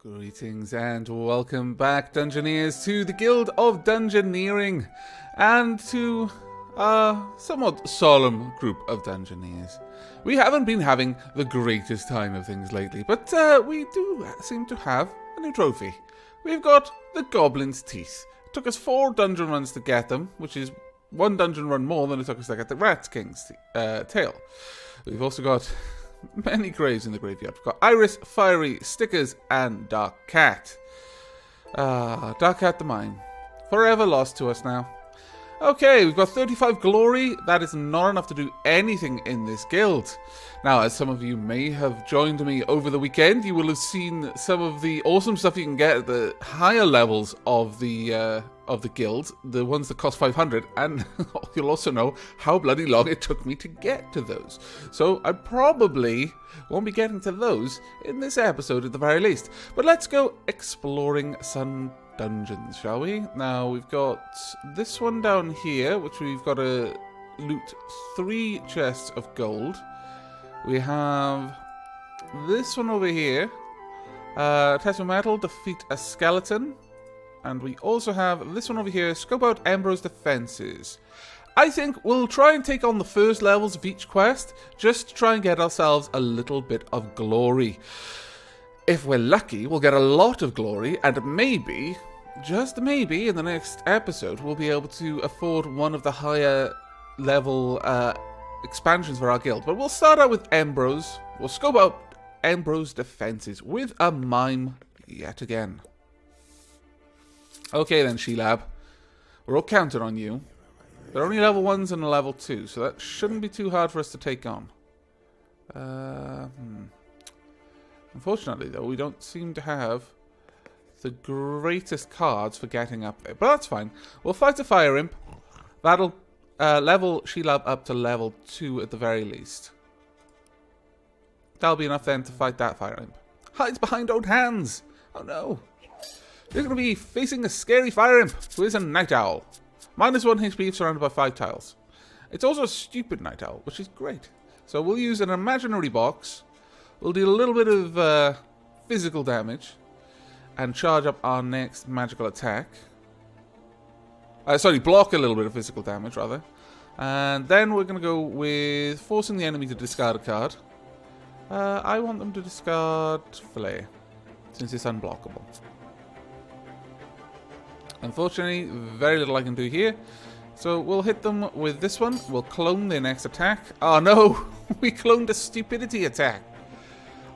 Greetings and welcome back, Dungeoneers, to the Guild of Dungeoneering and to a somewhat solemn group of Dungeoneers. We haven't been having the greatest time of things lately, but we do seem to have a new trophy. We've got the Goblin's Teeth. It took us 4 dungeon runs to get them, which is 1 dungeon run more than it took us to get the Rat King's tail. We've also got many graves in the graveyard. We've got Iris, Fiery, Stickers, and Dark Cat. Dark Cat the Mime. Forever lost to us now. Okay, we've got 35 glory. That is not enough to do anything in this guild. Now, as some of you may have joined me over the weekend, you will have seen some of the awesome stuff you can get at the higher levels of the guild, the ones that cost 500, and you'll also know how bloody long it took me to get to those. So I probably won't be getting to those in this episode at the very least. But let's go exploring some dungeons, shall we? Now, we've got this one down here, which we've got to loot 3 chests of gold. We have this one over here. Test of metal, defeat a skeleton. And we also have this one over here, scope out Embro's defenses. I think we'll try and take on the first levels of each quest, just to try and get ourselves a little bit of glory. If we're lucky, we'll get a lot of glory, and maybe, just maybe, in the next episode, we'll be able to afford one of the higher level expansions for our guild. But we'll start out with Embro's. We'll scope out Embro's defenses with a mime yet again. Okay then, Sheelab. We're all counting on you. They're only level 1s and a level 2, so that shouldn't be too hard for us to take on. Unfortunately, though, we don't seem to have the greatest cards for getting up there. But that's fine. We'll fight a Fire Imp. That'll level Sheelab up to level 2 at the very least. That'll be enough then to fight that Fire Imp. Hides behind old hands! Oh no! You're going to be facing a scary Fire Imp, who is a Night Owl. -1 HP if surrounded by 5 tiles. It's also a stupid Night Owl, which is great. So we'll use an imaginary box. We'll deal a little bit of physical damage. And charge up our next magical attack. Block a little bit of physical damage, rather. And then we're going to go with forcing the enemy to discard a card. I want them to discard Fillet, since it's unblockable. Unfortunately, very little I can do here. So we'll hit them with this one. We'll clone their next attack. Oh no! We cloned a stupidity attack.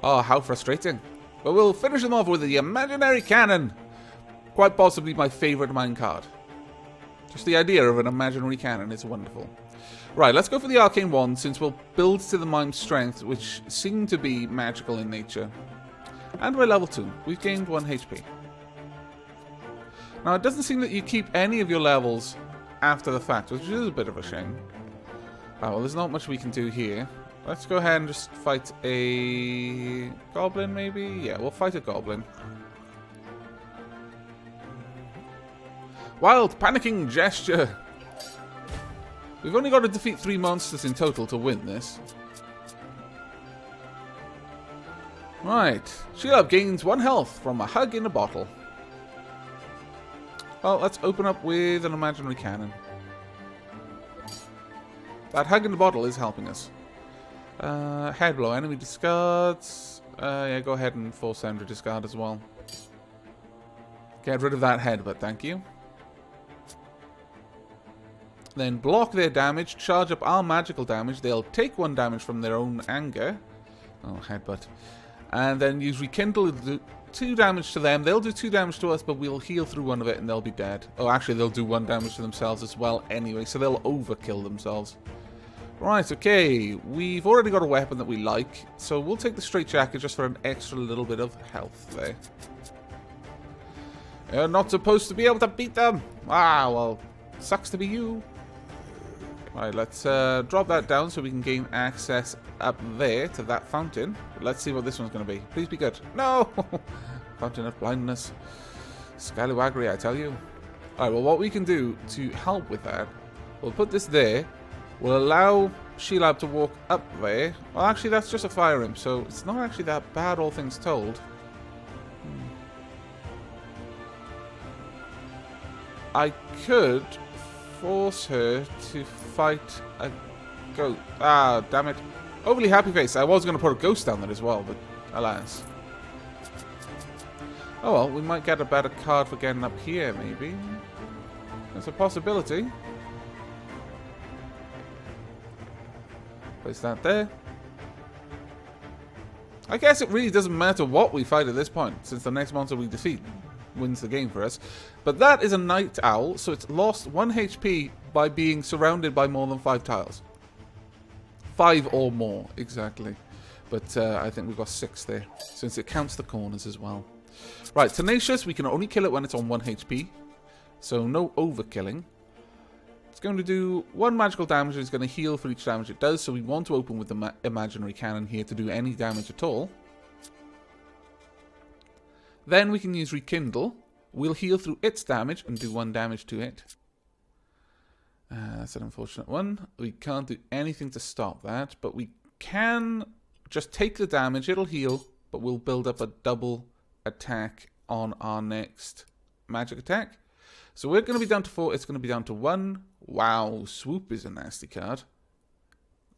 Oh, how frustrating. But we'll finish them off with the imaginary cannon. Quite possibly my favourite mine card. Just the idea of an imaginary cannon is wonderful. Right, let's go for the arcane wand, since we'll build to the mime's strength, which seem to be magical in nature. And we're level 2. We've gained 1 HP. Now, it doesn't seem that you keep any of your levels after the fact, which is a bit of a shame. Oh, well, there's not much we can do here. Let's go ahead and just fight a goblin, maybe? Yeah, we'll fight a goblin. Wild panicking gesture. We've only got to defeat 3 monsters in total to win this. Right. Sheelab gains 1 health from a hug in a bottle. Well, let's open up with an imaginary cannon. That hug in the bottle is helping us. Head blow. Enemy discards. Yeah, go ahead and force them to discard as well. Get rid of that headbutt, thank you. Then block their damage. Charge up our magical damage. They'll take 1 damage from their own anger. Oh, headbutt. And then use rekindle. 2 damage to them. They'll do 2 damage to us, but we'll heal through 1 of it and they'll be dead. Oh, actually, they'll do 1 damage to themselves as well anyway, so they'll overkill themselves. Right, okay. We've already got a weapon that we like, so we'll take the straight jacket just for an extra little bit of health there. You're not supposed to be able to beat them. Ah, well, sucks to be you. Right, let's drop that down so we can gain access up there to that fountain. Let's see what this one's going to be. Please be good. No! Fountain of blindness. Scallywaggery, I tell you. Alright, well, what we can do to help with that, we'll put this there. We'll allow Sheelab to walk up there. Well, actually, that's just a Fire Imp, so it's not actually that bad, all things told. I could force her to fight a ghost. Ah, damn it. Overly happy face. I was going to put a ghost down there as well, but alas. Oh well, we might get a better card for getting up here, maybe. There's a possibility. Place that there. I guess it really doesn't matter what we fight at this point, since the next monster we defeat wins the game for us. But that is a night owl, so it's lost 1 HP by being surrounded by more than 5 tiles. 5 or more, exactly. But I think we've got 6 there, since it counts the corners as well. Right, Tenacious, we can only kill it when it's on 1 HP. So no overkilling. It's going to do 1 magical damage and it's going to heal for each damage it does. So we want to open with the imaginary cannon here to do any damage at all. Then we can use Rekindle. We'll heal through its damage and do 1 damage to it. That's an unfortunate one. We can't do anything to stop that, but we can just take the damage. It'll heal, but we'll build up a double attack on our next magic attack. So we're going to be down to 4. It's going to be down to 1. Wow, Swoop is a nasty card.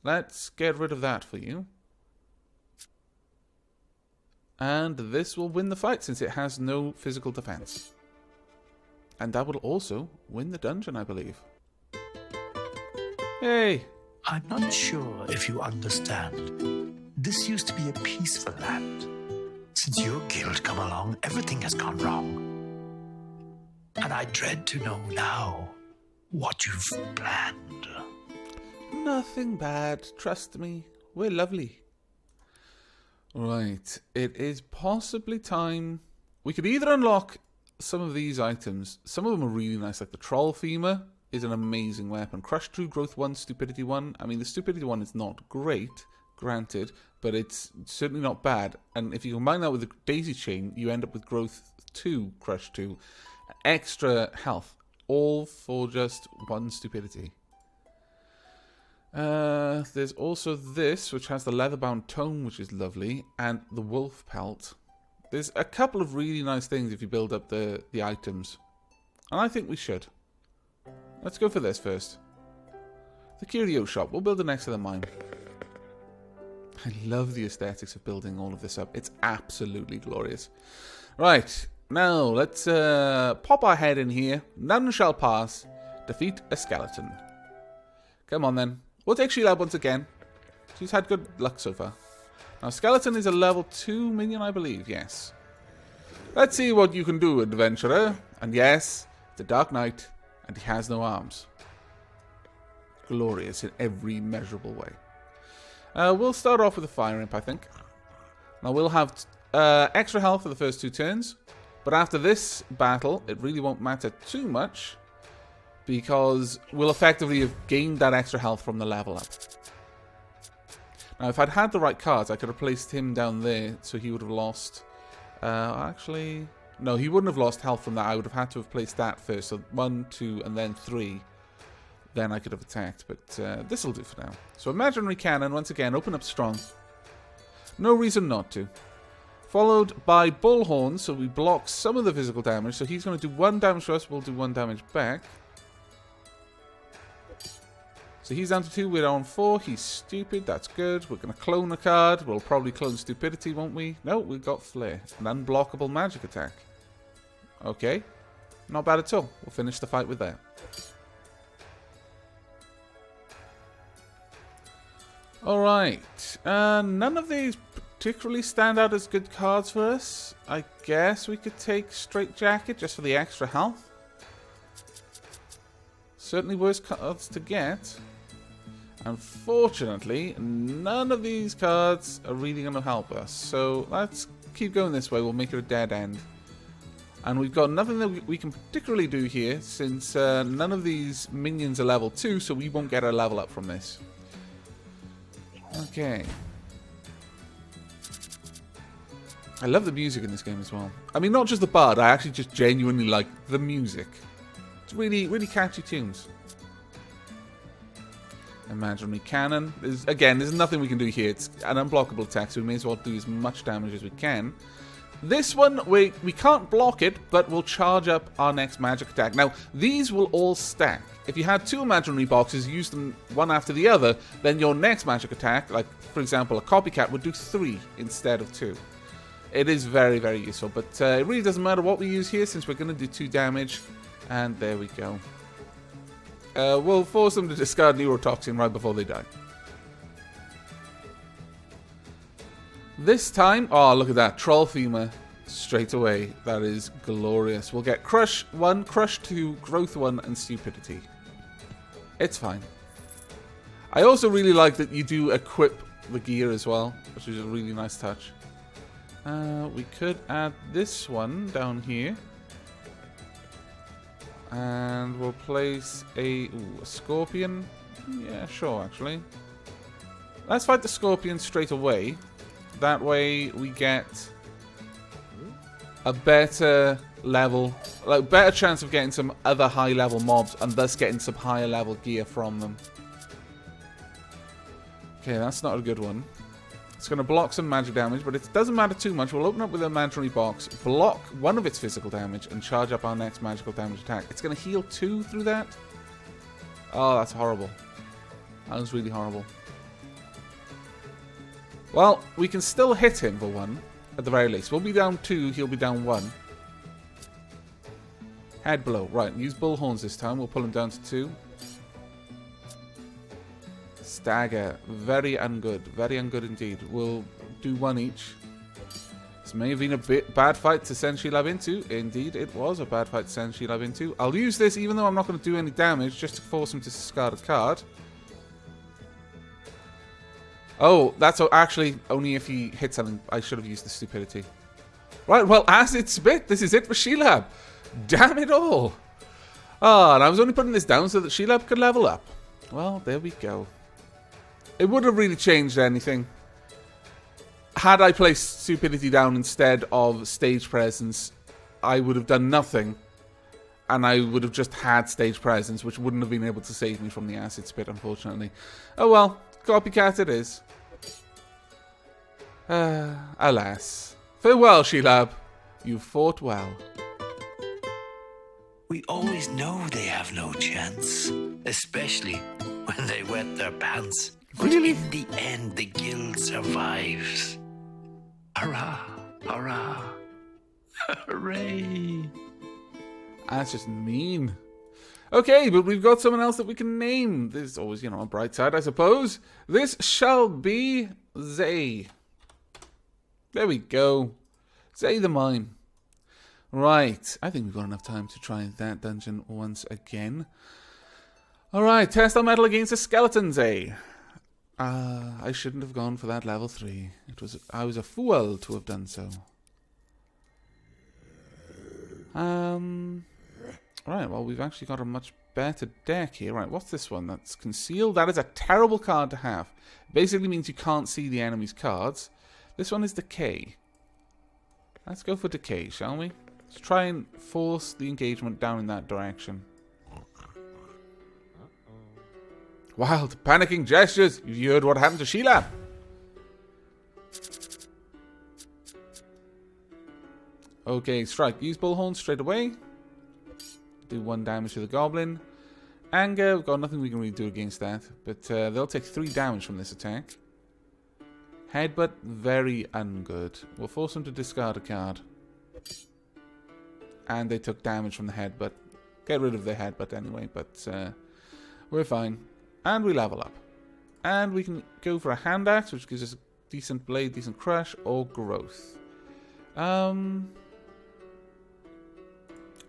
Let's get rid of that for you. And this will win the fight since it has no physical defense. And that will also win the dungeon, I believe. Hey! I'm not sure if you understand. This used to be a peaceful land. Since your guild come along, everything has gone wrong. And I dread to know now what you've planned. Nothing bad, trust me. We're lovely. Right, it is possibly time. We could either unlock some of these items. Some of them are really nice, like the Troll Femur is an amazing weapon. Crush 2, Growth 1, Stupidity 1. I mean, the Stupidity 1 is not great, granted, but it's certainly not bad. And if you combine that with the Daisy Chain, you end up with Growth 2, Crush 2, extra health, all for just 1 Stupidity. There's also this, which has the leather-bound tome, which is lovely, and the wolf pelt. There's a couple of really nice things if you build up the items. And I think we should. Let's go for this first. The curio shop. We'll build it next to the mine. I love the aesthetics of building all of this up. It's absolutely glorious. Right. Now, let's pop our head in here. None shall pass. Defeat a skeleton. Come on, then. We'll take Sheila once again. She's had good luck so far. Now, Skeleton is a level 2 minion, I believe. Yes. Let's see what you can do, adventurer. And yes, it's a Dark Knight, and he has no arms. Glorious in every measurable way. We'll start off with a Fire Imp, I think. Now, we'll have extra health for the first 2 turns. But after this battle, it really won't matter too much, because we'll effectively have gained that extra health from the level up. Now, if I'd had the right cards, I could have placed him down there, so he would have lost... actually... No, he wouldn't have lost health from that. I would have had to have placed that first. So 1, 2, and then 3. Then I could have attacked, but this will do for now. So Imaginary Cannon, once again, open up strong. No reason not to. Followed by Bullhorn, so we block some of the physical damage. So he's going to do 1 damage to us, we'll do 1 damage back. So he's down to 2, we're on 4, he's stupid, that's good. We're going to clone a card, we'll probably clone Stupidity, won't we? No, we've got Flare, an unblockable magic attack. Okay, not bad at all. We'll finish the fight with that. Alright, none of these particularly stand out as good cards for us. I guess we could take Straight Jacket just for the extra health. Certainly worse cards to get. Unfortunately, none of these cards are really going to help us. So let's keep going this way. We'll make it a dead end. And we've got nothing that we can particularly do here, since none of these minions are level 2, so we won't get a level up from this. Okay. I love the music in this game as well. I mean, not just the bard, I actually just genuinely like the music. It's really, really catchy tunes. Imaginary Cannon. There's nothing we can do here. It's an unblockable attack, so we may as well do as much damage as we can. This one, we can't block it, but we'll charge up our next magic attack. Now, these will all stack. If you had 2 imaginary boxes, use them one after the other, then your next magic attack, like, for example, a copycat, would do 3 instead of 2. It is very, very useful, but it really doesn't matter what we use here, since we're going to do 2 damage. And there we go. We'll force them to discard neurotoxin right before they die. This time, oh, look at that. Troll femur straight away. That is glorious. We'll get Crush 1, Crush 2, Growth 1, and Stupidity. It's fine. I also really like that you do equip the gear as well, which is a really nice touch. We could add this one down here. And we'll place a scorpion. Yeah, sure, actually. Let's fight the scorpion straight away. That way we get a better level, like better chance of getting some other high level mobs and thus getting some higher level gear from them. Okay, that's not a good one. It's going to block some magic damage, but it doesn't matter too much. We'll open up with a imaginary box, block one of its physical damage, and charge up our next magical damage attack. It's going to heal 2 through that. Oh, that's horrible. That was really horrible. Well, we can still hit him for 1, at the very least. We'll be down 2, he'll be down 1. Head blow. Right, use bullhorns this time. We'll pull him down to 2. Stagger. Very ungood. Very ungood indeed. We'll do 1 each. This may have been a bad fight to send Sheilab into. Indeed, it was a bad fight to send Sheilab into. I'll use this even though I'm not going to do any damage, just to force him to discard a card. Oh, that's actually only if he hits something. I should have used the stupidity. Right, well, acid spit. This is it for Sheilab. Damn it all. Ah, and I was only putting this down so that Sheilab could level up. Well, there we go. It wouldn't have really changed anything. Had I placed stupidity down instead of stage presence, I would have done nothing. And I would have just had stage presence, which wouldn't have been able to save me from the acid spit, unfortunately. Oh well, copycat it is. Alas. Farewell, Sheilab. You fought well. We always know they have no chance, especially when they wet their pants. But Really? in the end, the guild survives. Hurrah! Hurrah! Hooray! That's just mean. Okay, but we've got someone else that we can name. There's always, a bright side, I suppose. This shall be Zay. There we go. Zay the Mime. Right, I think we've got enough time to try that dungeon once again. Alright, test our metal against the skeleton, Zay. I shouldn't have gone for that level 3. I was a fool to have done so. Right, well, we've actually got a much better deck here. Right, what's this one? That's concealed. That is a terrible card to have. Basically means you can't see the enemy's cards. This one is Decay. Let's go for Decay, shall we? Let's try and force the engagement down in that direction. Wild, panicking gestures. You heard what happened to Sheilab. Okay, strike. Use bullhorn straight away. Do 1 damage to the goblin. Anger, we've got nothing we can really do against that. But they'll take 3 damage from this attack. Headbutt, very ungood. We'll force them to discard a card. And they took damage from the headbutt. Get rid of the headbutt anyway, but we're fine. And we level up. And we can go for a hand axe, which gives us a decent blade, decent crush, or growth.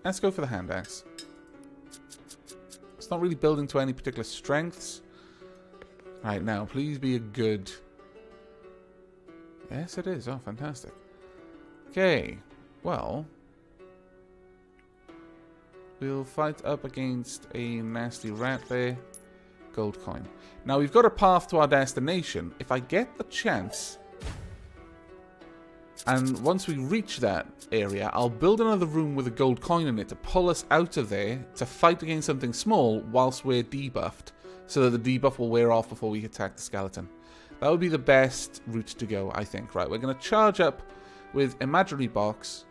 Let's go for the hand axe. It's not really building to any particular strengths. Right, now, please be a good... Yes, it is. Oh, fantastic. Okay, well... We'll fight up against a nasty rat there. Gold coin. Now, we've got a path to our destination. If I get the chance... And once we reach that area, I'll build another room with a gold coin in it to pull us out of there to fight against something small whilst we're debuffed, so that the debuff will wear off before we attack the skeleton. That would be the best route to go, I think. Right, we're going to charge up with imaginary box.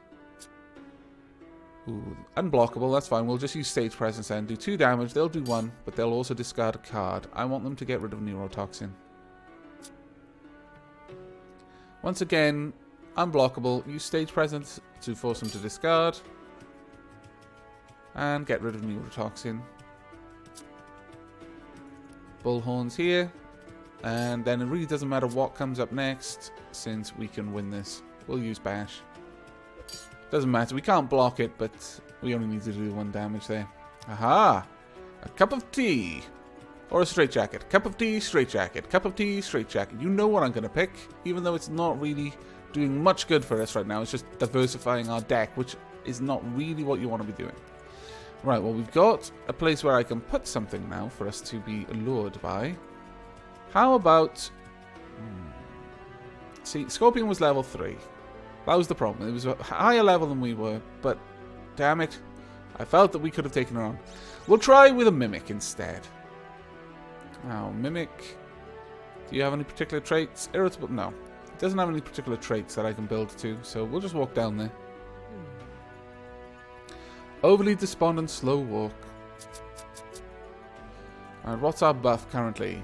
Ooh, unblockable, that's fine. We'll just use stage presence then. Do 2 damage. They'll do 1, but they'll also discard a card. I want them to get rid of neurotoxin. Once again, unblockable. Use stage presence to force them to discard. And get rid of neurotoxin. Bullhorns here. And then it really doesn't matter what comes up next, since we can win this. We'll use bash. Doesn't matter, we can't block it, but we only need to do 1 damage there. Aha! A cup of tea! Or a straitjacket. Cup of tea, straitjacket. Cup of tea, straitjacket. You know what I'm going to pick, even though it's not really doing much good for us right now. It's just diversifying our deck, which is not really what you want to be doing. Right, well, we've got a place where I can put something now for us to be lured by. How about... See, Scorpion was level 3. That was the problem. It was a higher level than we were, but damn it, I felt that we could have taken her on. We'll try with a Mimic instead. Now, Mimic, do you have any particular traits? Irritable? No. It doesn't have any particular traits that I can build to, so we'll just walk down there. Overly despondent, slow walk. Alright, what's our buff currently?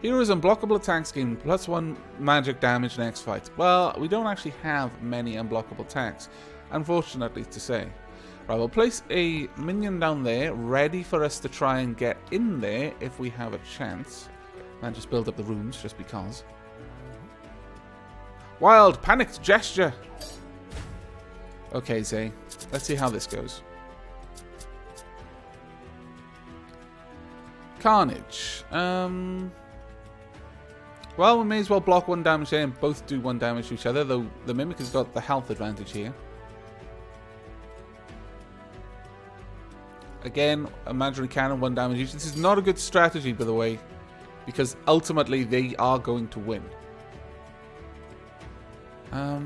Heroes unblockable attacks gain +1 magic damage next fight. Well, we don't actually have many unblockable attacks, unfortunately to say. Right, we'll place a minion down there, ready for us to try and get in there if we have a chance. And just build up the rooms, just because. Wild, panicked gesture! Okay, Zay, let's see how this goes. Carnage. Well, we may as well block 1 damage there and both do 1 damage to each other, though the Mimic has got the health advantage here. Again, imaginary cannon, 1 damage each. This is not a good strategy, by the way, because ultimately they are going to win. I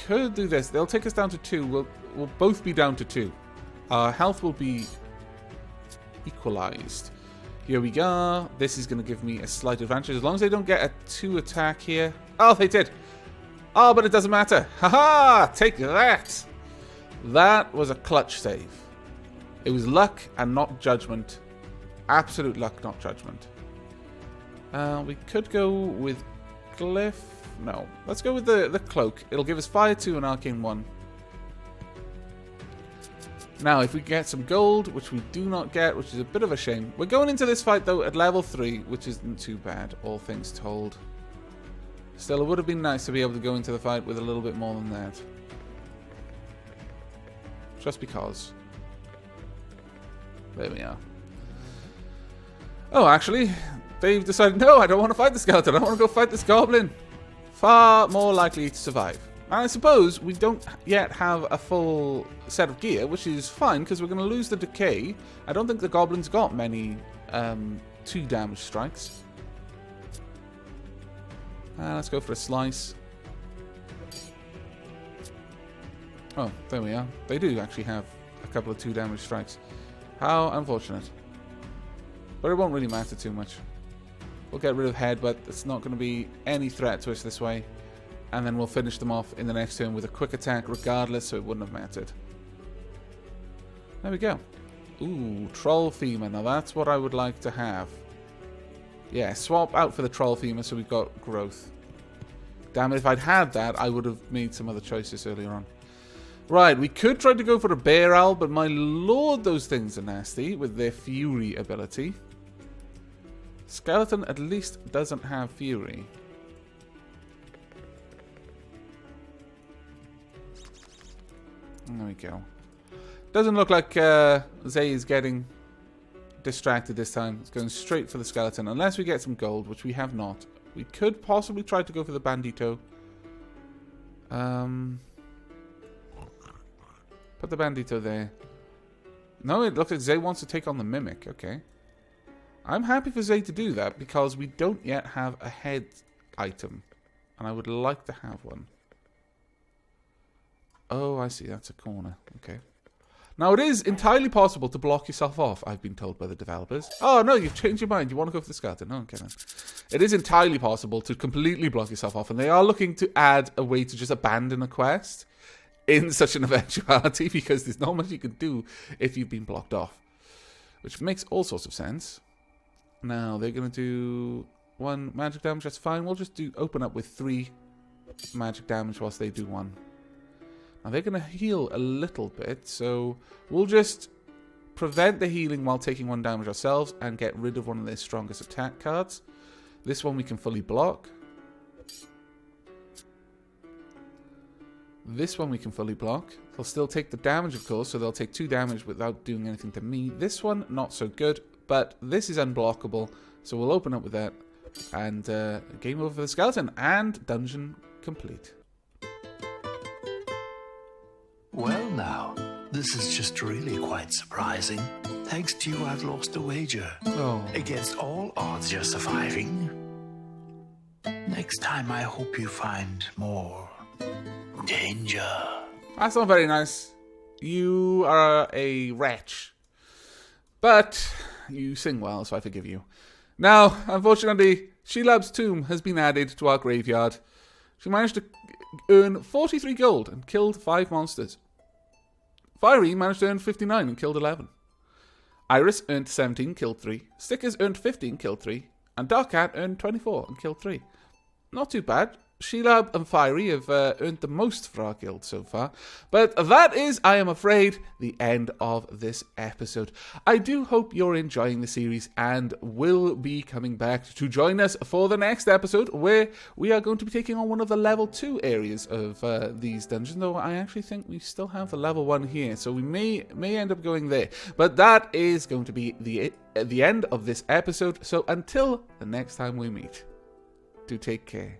could do this. They'll take us down to 2. We'll both be down to 2. Our health will be equalized. Here we go. This is going to give me a slight advantage. As long as they don't get a 2 attack here. Oh, they did. Oh, but it doesn't matter. Haha! Take that! That was a clutch save. It was luck and not judgment. Absolute luck, not judgment. We could go with Glyph. No. Let's go with the Cloak. It'll give us Fire 2 and Arcane 1. Now, if we get some gold, which we do not get, which is a bit of a shame. We're going into this fight, though, at level 3, which isn't too bad, all things told. Still, it would have been nice to be able to go into the fight with a little bit more than that. Just because. There we are. Oh, actually, they've decided, no, I don't want to fight the skeleton. I want to go fight this goblin. Far more likely to survive. And I suppose we don't yet have a full set of gear, which is fine, because we're going to lose the decay. I don't think the goblin's got many 2 damage strikes. Let's go for a slice. Oh, there we are. They do actually have a couple of 2 damage strikes. How unfortunate. But it won't really matter too much. We'll get rid of head, but it's not going to be any threat to us this way. And then we'll finish them off in the next turn with a quick attack regardless, so it wouldn't have mattered. There we go. Ooh, Troll Femur. Now that's what I would like to have. Yeah, swap out for the Troll Femur so we've got growth. Damn it, if I'd had that, I would have made some other choices earlier on. Right, we could try to go for a Bear Owl, but my lord, those things are nasty with their Fury ability. Skeleton at least doesn't have Fury. There we go. Doesn't look like Zay is getting distracted this time. It's going straight for the skeleton. Unless we get some gold, which we have not. We could possibly try to go for the bandito. Put the bandito there. No, it looks like Zay wants to take on the Mimic. Okay. I'm happy for Zay to do that because we don't yet have a head item. And I would like to have one. Oh, I see. That's a corner. Okay. Now, it is entirely possible to block yourself off, I've been told by the developers. Oh, no, you've changed your mind. You want to go for the skeleton. Okay, then. It is entirely possible to completely block yourself off, and they are looking to add a way to just abandon a quest in such an eventuality, because there's not much you can do if you've been blocked off, which makes all sorts of sense. Now, they're going to do 1 magic damage. That's fine. We'll just open up with 3 magic damage whilst they do 1. Now, they're going to heal a little bit, so we'll just prevent the healing while taking 1 damage ourselves and get rid of one of their strongest attack cards. This one we can fully block. This one we can fully block. They'll still take the damage, of course, so they'll take 2 damage without doing anything to me. This one, not so good, but this is unblockable, so we'll open up with that. And game over for the skeleton, and dungeon complete. Well now, this is just really quite surprising. Thanks to you, I've lost a wager. Oh. Against all odds, you're surviving. Next time, I hope you find more danger. That's not very nice. You are a wretch. But you sing well, so I forgive you. Now, unfortunately, Shelab's tomb has been added to our graveyard. She managed to earn 43 gold and killed 5 monsters. Fiery managed to earn 59 and killed 11. Iris earned 17, killed 3. Stickers earned 15, killed 3. And Dark Cat earned 24 and killed 3. Not too bad. Shelab and Fiery have earned the most for our guild so far. But that is, I am afraid, the end of this episode. I do hope you're enjoying the series and will be coming back to join us for the next episode, where we are going to be taking on one of the level 2 areas of these dungeons, though I actually think we still have the level 1 here, so we may end up going there. But that is going to be the end of this episode, so until the next time we meet, do take care.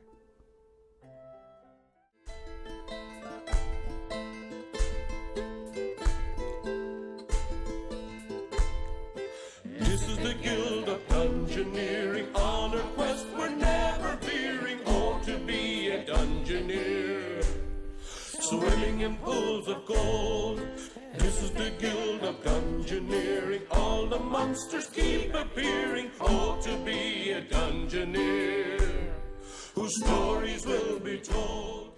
This is the Guild of Dungeoneering. On our quest we're never veering. Oh, to be a Dungeoneer, swimming in pools of gold. This is the Guild of Dungeoneering. All the monsters keep appearing. Oh, to be a Dungeoneer, whose stories will be told.